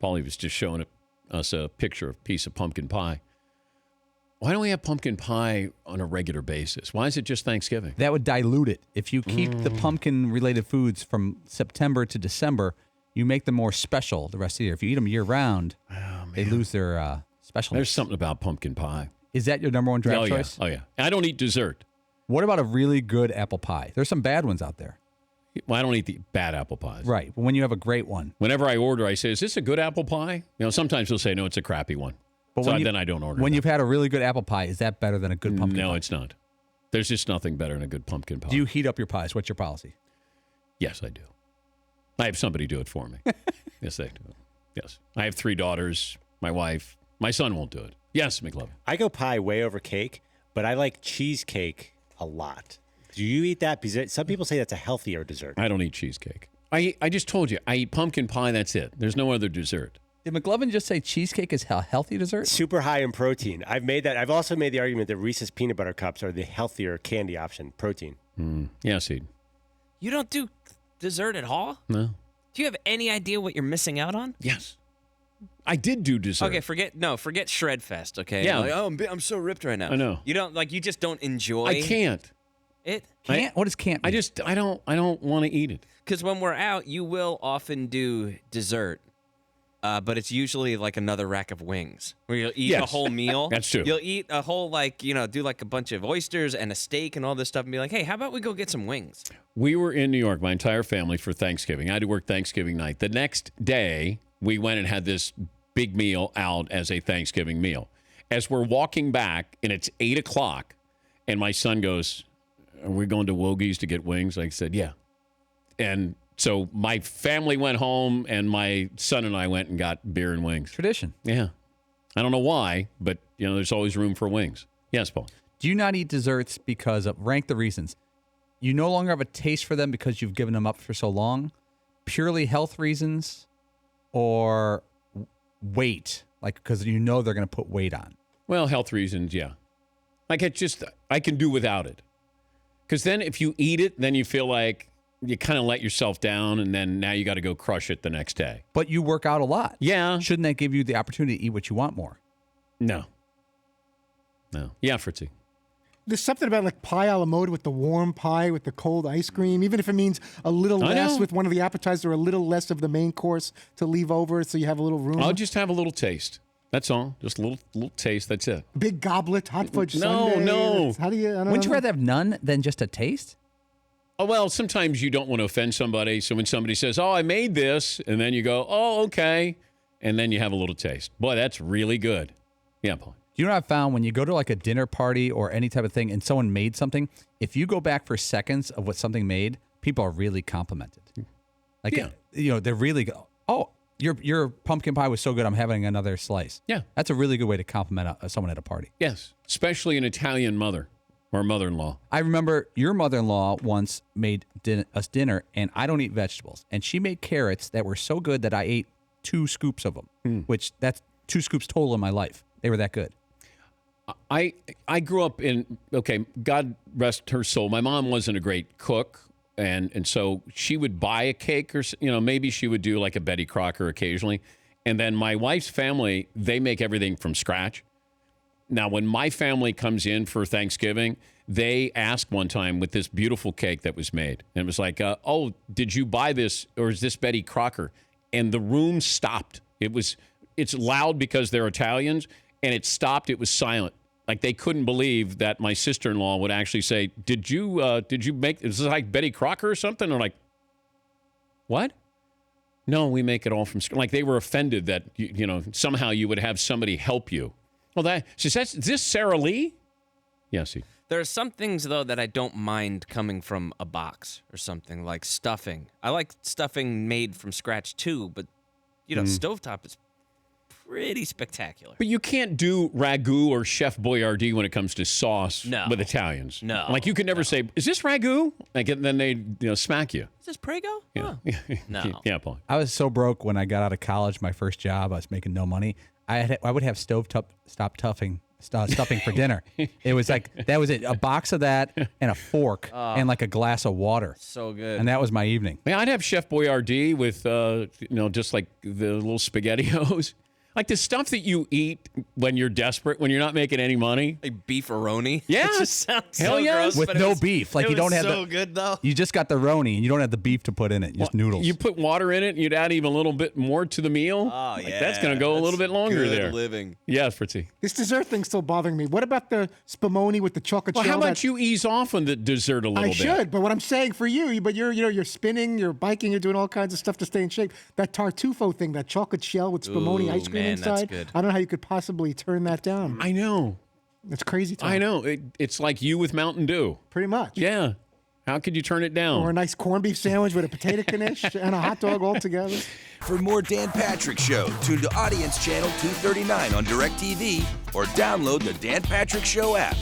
Paulie was just showing us a picture of a piece of pumpkin pie. Why don't we have pumpkin pie on a regular basis? Why is it just Thanksgiving? That would dilute it. If you keep the pumpkin-related foods from September to December, you make them more special the rest of the year. If you eat them year-round, they lose their specialness. There's something about pumpkin pie. Is that your number one draft choice? Oh, yeah. I don't eat dessert. What about a really good apple pie? There's some bad ones out there. Well, I don't eat the bad apple pies. Right. But when you have a great one. Whenever I order, I say, is this a good apple pie? Sometimes they'll say, no, it's a crappy one. But then I don't order When that. you've had a really good apple pie, is that better than a good pumpkin pie? No, it's not. There's just nothing better than a good pumpkin pie. Do you heat up your pies? What's your policy? Yes, I do. I have somebody do it for me. Yes, I do. Yes. I have 3 daughters, my wife. My son won't do it. Yes, McLovin. I go pie way over cake, but I like cheesecake a lot. Do you eat that? Because some people say that's a healthier dessert. I don't eat cheesecake. I just told you, I eat pumpkin pie, that's it. There's no other dessert. Did McLovin just say cheesecake is a healthy dessert? Super high in protein. I've made that. I've also made the argument that Reese's peanut butter cups are the healthier candy option. Protein. Yeah, see. You don't do dessert at all? No. Do you have any idea what you're missing out on? Yes. I did do dessert. Okay, forget Shredfest, okay? Yeah. Like, I'm so ripped right now. I know. You just don't enjoy I can't. it. Can't? What does can't mean? I don't want to eat it. Because when we're out, you will often do dessert. But it's usually like another rack of wings where you'll eat a whole meal. That's true. You'll eat a whole, do like a bunch of oysters and a steak and all this stuff and be like, hey, how about we go get some wings? We were in New York, my entire family, for Thanksgiving. I had to work Thanksgiving night. The next day, we went and had this big meal out as a Thanksgiving meal. As we're walking back, and it's 8 o'clock, and my son goes, are we going to Wogie's to get wings? I said, yeah. And so my family went home, and my son and I went and got beer and wings. Tradition. Yeah. I don't know why, but, there's always room for wings. Yes, Paul. Do you not eat desserts because of, rank the reasons. You no longer have a taste for them because you've given them up for so long? Purely health reasons? Or weight? Like, because they're going to put weight on? Well, health reasons, yeah. Like, I can do without it. Because then if you eat it, then you feel like you kind of let yourself down, and then now you got to go crush it the next day. But you work out a lot. Yeah. Shouldn't that give you the opportunity to eat what you want more? No. Yeah, Fritzy. There's something about like pie a la mode with the warm pie with the cold ice cream, even if it means a little less with one of the appetizers or a little less of the main course to leave over so you have a little room. I'll just have a little taste. That's all. Just a little taste. That's it. Big goblet, hot fudge sundae. No. How do you? Wouldn't you rather have none than just a taste? Oh, well, sometimes you don't want to offend somebody. So when somebody says, oh, I made this, and then you go, oh, okay. And then you have a little taste. Boy, that's really good. Yeah, Paul. You know what I've found? When you go to like a dinner party or any type of thing and someone made something, if you go back for seconds of what something made, people are really complimented. Like, they're really good. Oh, your pumpkin pie was so good, I'm having another slice. Yeah. That's a really good way to compliment someone at a party. Yes, especially an Italian mother or mother-in-law. I remember your mother-in-law once made us dinner, and I don't eat vegetables. And she made carrots that were so good that I ate 2 scoops of them, which that's 2 scoops total in my life. They were that good. I grew up in, God rest her soul. My mom wasn't a great cook, and so she would buy a cake or, maybe she would do like a Betty Crocker occasionally. And then my wife's family, they make everything from scratch. Now, when my family comes in for Thanksgiving, they asked one time with this beautiful cake that was made. And it was like, oh, did you buy this or is this Betty Crocker? And the room stopped. It's loud because they're Italians, and it stopped. It was silent. Like they couldn't believe that my sister-in-law would actually say, did you make, is this like Betty Crocker or something? Or like, what? No, we make it all from scratch. Like they were offended that, somehow you would have somebody help you. Well, she says, is this Sara Lee? Yes. There are some things, though, that I don't mind coming from a box or something, like stuffing. I like stuffing made from scratch, too, but, stovetop is pretty spectacular. But you can't do ragu or Chef Boyardee when it comes to sauce with Italians. No. Like you could never say, is this ragu? Like, and then they smack you. Is this Prego? Yeah. Huh. No. Yeah, Paul. I was so broke when I got out of college, my first job, I was making no money. I would have stop stuffing for dinner. It was like, that was it. A box of that and a fork and like a glass of water. So good. And that was my evening. Man, I'd have Chef Boyardee with, just like the little SpaghettiOs. Like the stuff that you eat when you're desperate, when you're not making any money. Like beefaroni. Yeah. It just sounds Hell so yes. gross. With but it no was- beef. Like it you don't was have so the, good though. you just got the roni and you don't have the beef to put in it. Just noodles. You put water in it and you'd add even a little bit more to the meal. Oh, Like, yeah. that's going to go a little That's bit longer good there. living. Yeah, Fritzy. This dessert thing's still bothering me. What about the spumoni with the chocolate Well, shell? how about that- you ease off on the dessert a little I bit? should, but what I'm saying for you, but you're spinning, you're biking, you're doing all kinds of stuff to stay in shape. That tartufo thing, that chocolate shell with spumoni Ooh, ice cream man, that's inside. good. I don't know how you could possibly turn that down. I know. It's crazy talk. I know. It's like you with Mountain Dew. Pretty much. Yeah. How could you turn it down? Or a nice corned beef sandwich with a potato knish and a hot dog all together. For more Dan Patrick Show, tune to Audience Channel 239 on DirecTV or download the Dan Patrick Show app.